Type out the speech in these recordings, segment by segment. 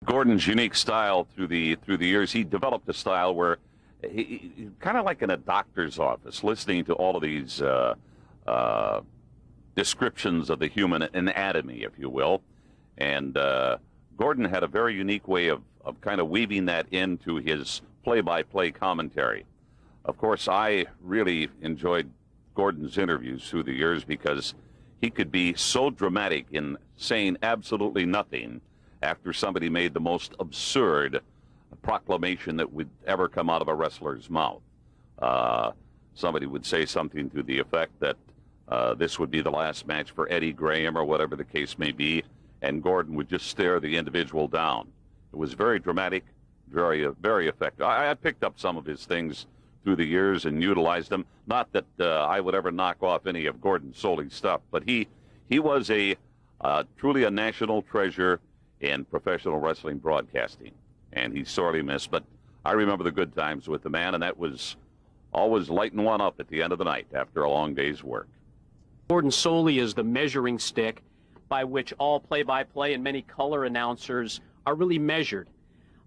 Gordon's unique style through the years, he developed a style where he kind of like in a doctor's office, listening to all of these descriptions of the human anatomy, if you will. And Gordon had a very unique way of kind of weaving that into his play-by-play commentary. Of course, I really enjoyed Gordon's interviews through the years because he could be so dramatic in saying absolutely nothing after somebody made the most absurd proclamation that would ever come out of a wrestler's mouth. Somebody would say something to the effect that this would be the last match for Eddie Graham or whatever the case may be, and Gordon would just stare the individual down. It was very dramatic, very effective. I picked up some of his things through the years and utilized them. Not that I would ever knock off any of Gordon Solie's stuff, but he was truly a national treasure in professional wrestling broadcasting, and he's sorely missed. But I remember the good times with the man, and that was always lighting one up at the end of the night after a long day's work. Gordon Solie is the measuring stick by which all play-by-play and many color announcers are really measured.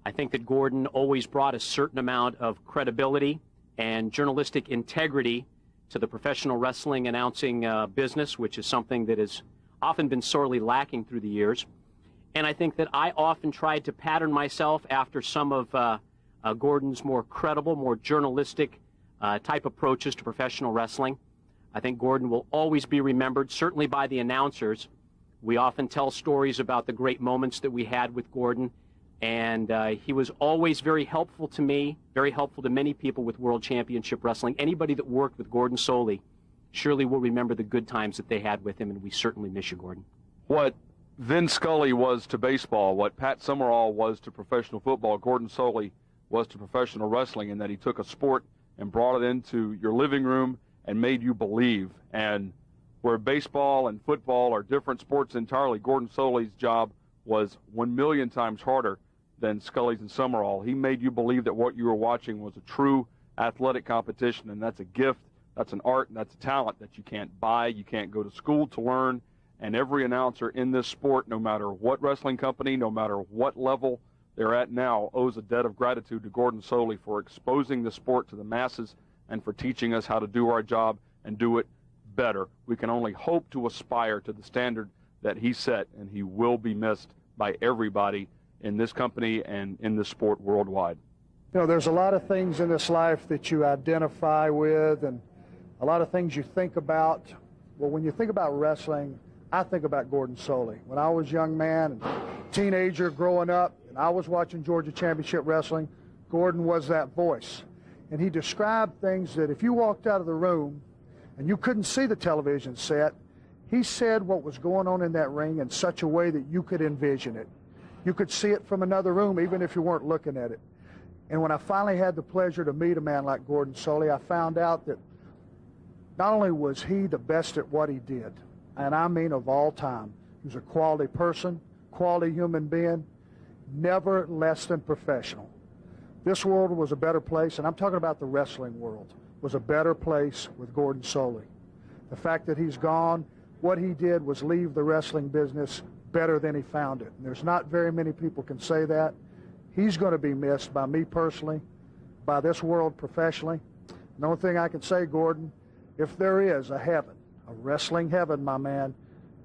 I think that Gordon always brought a certain amount of credibility and journalistic integrity to the professional wrestling announcing business, which is something that has often been sorely lacking through the years. And I think that I often tried to pattern myself after some of Gordon's more credible, more journalistic type approaches to professional wrestling. I think Gordon will always be remembered, certainly by the announcers. We often tell stories about the great moments that we had with Gordon, and he was always very helpful to me, very helpful to many people with World Championship Wrestling. Anybody that worked with Gordon Solie surely will remember the good times that they had with him, and we certainly miss you, Gordon. What Vin Scully was to baseball, what Pat Summerall was to professional football, Gordon Solie was to professional wrestling, in that he took a sport and brought it into your living room and made you believe. And where baseball and football are different sports entirely, Gordon Solie's job was 1,000,000 times harder than Scully's and Summerall. He made you believe that what you were watching was a true athletic competition, and that's a gift, that's an art, and that's a talent that you can't buy, you can't go to school to learn. And every announcer in this sport, no matter what wrestling company, no matter what level they're at now, owes a debt of gratitude to Gordon Solie for exposing the sport to the masses and for teaching us how to do our job and do it better. We can only hope to aspire to the standard that he set, and he will be missed by everybody in this company and in this sport worldwide. You know, there's a lot of things in this life that you identify with and a lot of things you think about. Well, when you think about wrestling, I think about Gordon Solie. When I was a young man and teenager growing up and I was watching Georgia Championship Wrestling, Gordon was that voice. And he described things that if you walked out of the room and you couldn't see the television set, he said what was going on in that ring in such a way that you could envision it. You could see it from another room even if you weren't looking at it. And when I finally had the pleasure to meet a man like Gordon Solie, I found out that not only was he the best at what he did, and I mean of all time, he was a quality person, quality human being, never less than professional. This world was a better place, and I'm talking about the wrestling world, was a better place with Gordon Solie. The fact that he's gone, what he did was leave the wrestling business better than he found it. And there's not very many people can say that. He's going to be missed by me personally, by this world professionally. And the only thing I can say, Gordon, if there is a heaven, a wrestling heaven, my man,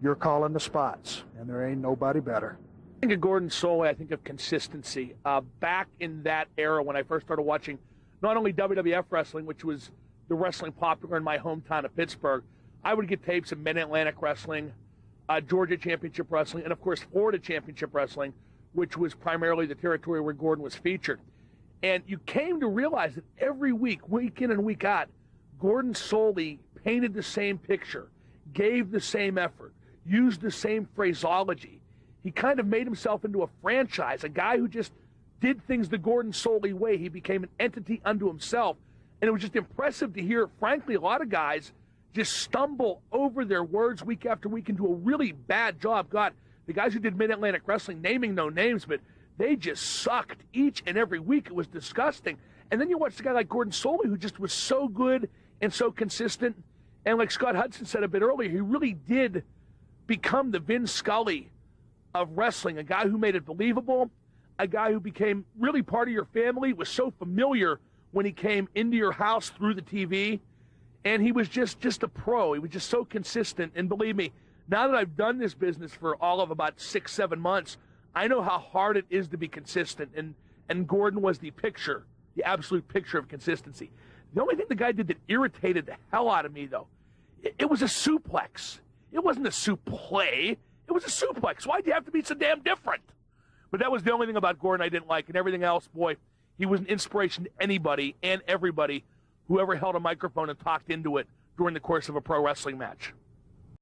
you're calling the spots, and there ain't nobody better. I think of Gordon Solie, I think of consistency. Back in that era when I first started watching not only WWF wrestling, which was the wrestling popular in my hometown of Pittsburgh, I would get tapes of Mid-Atlantic wrestling, Georgia Championship Wrestling, and of course Florida Championship Wrestling, which was primarily the territory where Gordon was featured. And you came to realize that every week, week in and week out, Gordon Solie painted the same picture, gave the same effort, used the same phraseology. He kind of made himself into a franchise, a guy who just did things the Gordon Solie way. He became an entity unto himself. And it was just impressive to hear, frankly, a lot of guys just stumble over their words week after week and do a really bad job. God, the guys who did Mid-Atlantic Wrestling, naming no names, but they just sucked each and every week. It was disgusting. And then you watch the guy like Gordon Solie, who just was so good and so consistent. And like Scott Hudson said a bit earlier, he really did become the Vin Scully of wrestling, a guy who made it believable, a guy who became really part of your family, was so familiar when he came into your house through the TV, and he was just a pro. He was just so consistent. And believe me, now that I've done this business for all of about 6-7 months, I know how hard it is to be consistent. And Gordon was the absolute picture of consistency. The only thing the guy did that irritated the hell out of me, though, it was a suplex. It wasn't a suplex. It was a suplex. Why'd you have to be so damn different? But that was the only thing about Gordon I didn't like. And everything else, boy, he was an inspiration to anybody and everybody who ever held a microphone and talked into it during the course of a pro wrestling match.